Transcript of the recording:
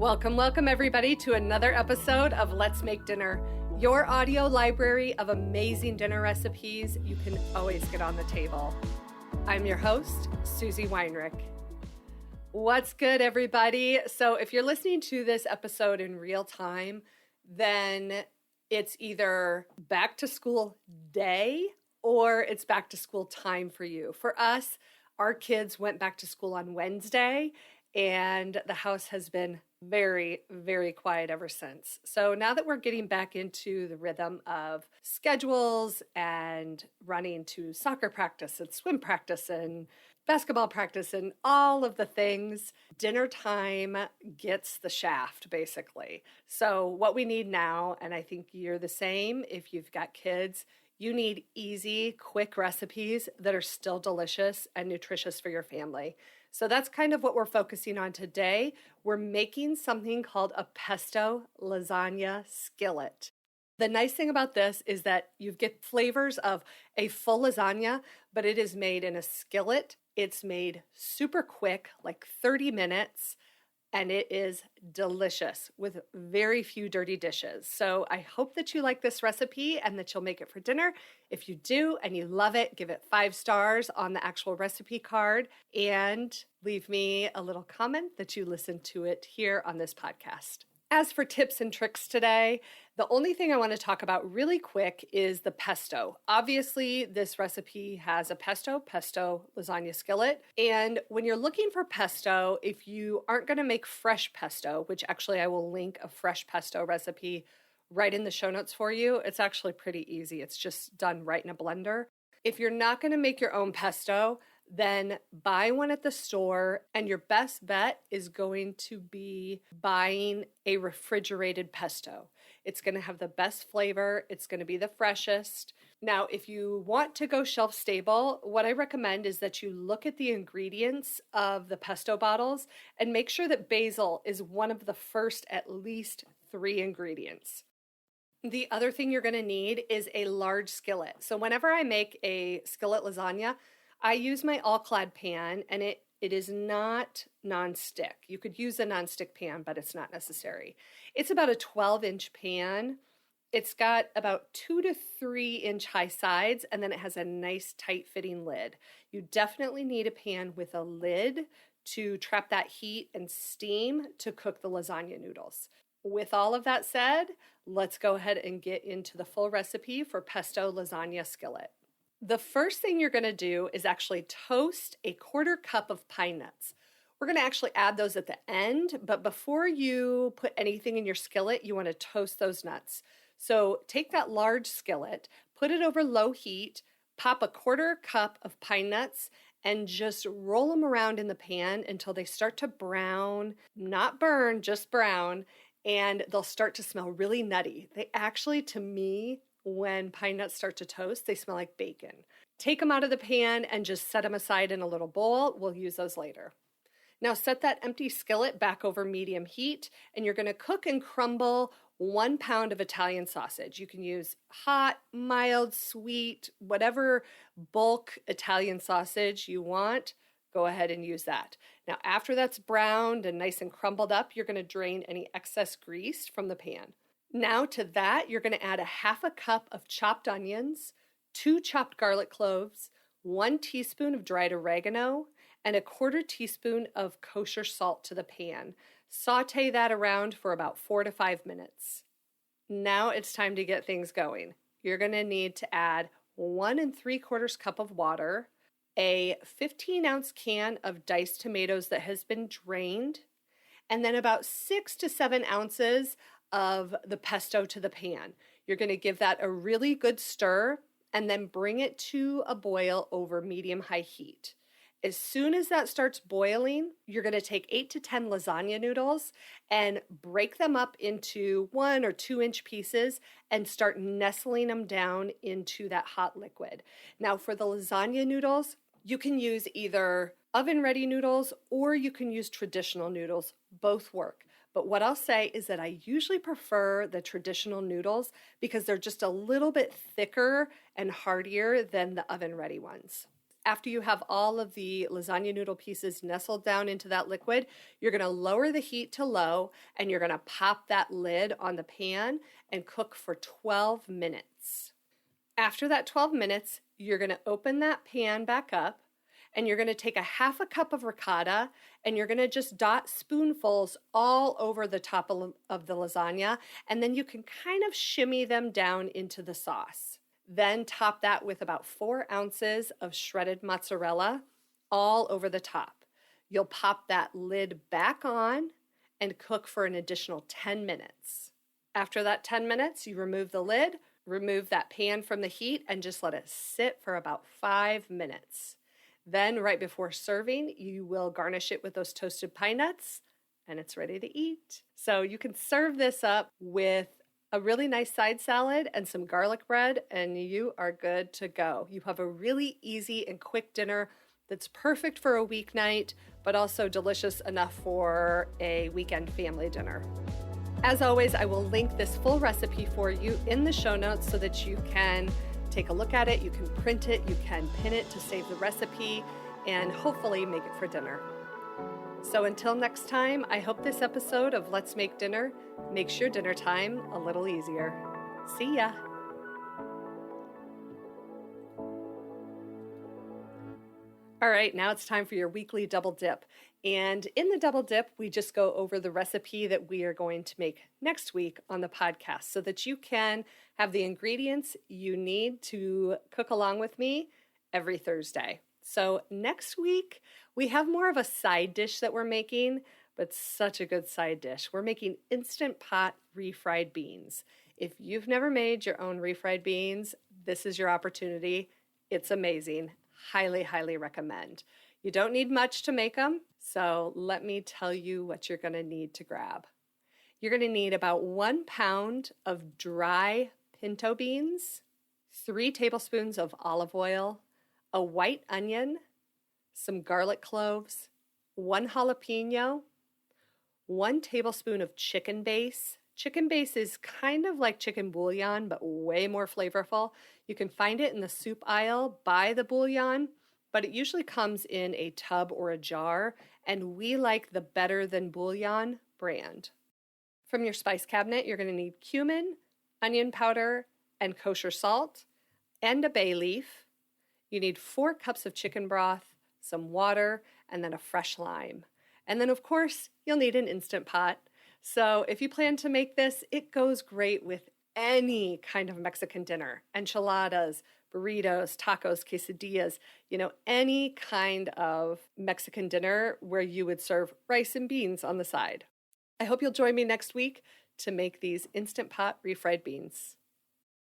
Welcome everybody to another episode of Let's Make Dinner, your audio library of amazing dinner recipes you can always get on the table. I'm your host, Susie Weinrich. What's good, everybody? So if you're listening to this episode in real time, then it's either back to school day or it's back to school time for you. For us, our kids went back to school on Wednesday, and the house has been very, very quiet ever since. So now that we're getting back into the rhythm of schedules and running to soccer practice and swim practice and basketball practice and all of the things, dinner time gets the shaft, basically. So what we need now, and I think you're the same if you've got kids, you need easy, quick recipes that are still delicious and nutritious for your family. So that's kind of what we're focusing on today. We're making something called a pesto lasagna skillet. The nice thing about this is that you get flavors of a full lasagna, but it is made in a skillet. It's made super quick, like 30 minutes, and it is delicious with very few dirty dishes. So I hope that you like this recipe and that you'll make it for dinner. If you do and you love it, give it 5 stars on the actual recipe card and leave me a little comment that you listened to it here on this podcast. As for tips and tricks today, the only thing I want to talk about really quick is the pesto. Obviously, this recipe has a pesto lasagna skillet. And when you're looking for pesto, if you aren't going to make fresh pesto, which actually I will link a fresh pesto recipe right in the show notes for you, it's actually pretty easy. It's just done right in a blender. If you're not going to make your own pesto, then buy one at the store, and your best bet is going to be buying a refrigerated pesto. It's going to have the best flavor. It's going to be the freshest. Now, if you want to go shelf stable, what I recommend is that you look at the ingredients of the pesto bottles and make sure that basil is one of the first at least 3 ingredients. The other thing you're going to need is a large skillet. So whenever I make a skillet lasagna, I use my all-clad pan, and it is not nonstick. You could use a nonstick pan, but it's not necessary. It's about a 12-inch pan. It's got about 2 to 3 inch high sides, and then it has a nice tight-fitting lid. You definitely need a pan with a lid to trap that heat and steam to cook the lasagna noodles. With all of that said, let's go ahead and get into the full recipe for pesto lasagna skillet. The first thing you're going to do is actually toast a 1/4 cup of pine nuts. We're going to actually add those at the end, but before you put anything in your skillet, you want to toast those nuts. So take that large skillet, put it over low heat, pop a 1/4 cup of pine nuts, and just roll them around in the pan until they start to brown, not burn, just brown, and they'll start to smell really nutty. They actually, to me, when pine nuts start to toast, they smell like bacon. Take them out of the pan and just set them aside in a little bowl. We'll use those later. Now set that empty skillet back over medium heat, and you're going to cook and crumble 1 pound of Italian sausage. You can use hot, mild, sweet, whatever bulk Italian sausage you want. Go ahead and use that. Now after that's browned and nice and crumbled up, you're going to drain any excess grease from the pan. Now to that, you're going to add a 1/2 cup of chopped onions, 2 chopped garlic cloves, 1 teaspoon of dried oregano, and a 1/4 teaspoon of kosher salt to the pan. Saute that around for about 4 to 5 minutes. Now it's time to get things going. You're going to need to add 1 3/4 cup of water, a 15-ounce can of diced tomatoes that has been drained, and then about 6 to 7 ounces of the pesto to the pan. You're going to give that a really good stir and then bring it to a boil over medium-high heat. As soon as that starts boiling, you're going to take 8 to 10 lasagna noodles and break them up into 1 or 2 inch pieces and start nestling them down into that hot liquid. Now for the lasagna noodles, you can use either oven-ready noodles or you can use traditional noodles. Both work. But what I'll say is that I usually prefer the traditional noodles because they're just a little bit thicker and heartier than the oven-ready ones. After you have all of the lasagna noodle pieces nestled down into that liquid, you're going to lower the heat to low and you're going to pop that lid on the pan and cook for 12 minutes. After that 12 minutes, you're going to open that pan back up and you're going to take a half a cup of ricotta and you're going to just dot spoonfuls all over the top of the lasagna, and then you can kind of shimmy them down into the sauce. Then top that with about 4 ounces of shredded mozzarella all over the top. You'll pop that lid back on and cook for an additional 10 minutes. After that 10 minutes, you remove the lid, remove that pan from the heat, and just let it sit for about 5 minutes. Then right before serving, you will garnish it with those toasted pine nuts, and it's ready to eat. So you can serve this up with a really nice side salad and some garlic bread, and you are good to go. You have a really easy and quick dinner that's perfect for a weeknight, but also delicious enough for a weekend family dinner. As always, I will link this full recipe for you in the show notes so that you can take a look at it, you can print it, you can pin it to save the recipe, and hopefully make it for dinner. So until next time, I hope this episode of Let's Make Dinner makes your dinner time a little easier. See ya! All right, now it's time for your weekly double dip. And in the double dip, we just go over the recipe that we are going to make next week on the podcast so that you can have the ingredients you need to cook along with me every Thursday. So next week, we have more of a side dish that we're making, but such a good side dish. We're making Instant Pot Refried Beans. If you've never made your own refried beans, this is your opportunity. It's amazing. Highly, highly recommend. You don't need much to make them, so let me tell you what you're going to need to grab. You're going to need about 1 pound of dry pinto beans, 3 tablespoons of olive oil, a white onion, some garlic cloves, 1 jalapeno, 1 tablespoon of chicken base. Chicken base is kind of like chicken bouillon, but way more flavorful. You can find it in the soup aisle by the bouillon, but it usually comes in a tub or a jar, and we like the Better Than Bouillon brand. From your spice cabinet, you're going to need cumin, onion powder, and kosher salt, and a bay leaf. You need 4 cups of chicken broth, some water, and then a fresh lime. And then, of course, you'll need an Instant Pot. So if you plan to make this, it goes great with any kind of Mexican dinner. Enchiladas, burritos, tacos, quesadillas, any kind of Mexican dinner where you would serve rice and beans on the side. I hope you'll join me next week to make these Instant Pot refried beans.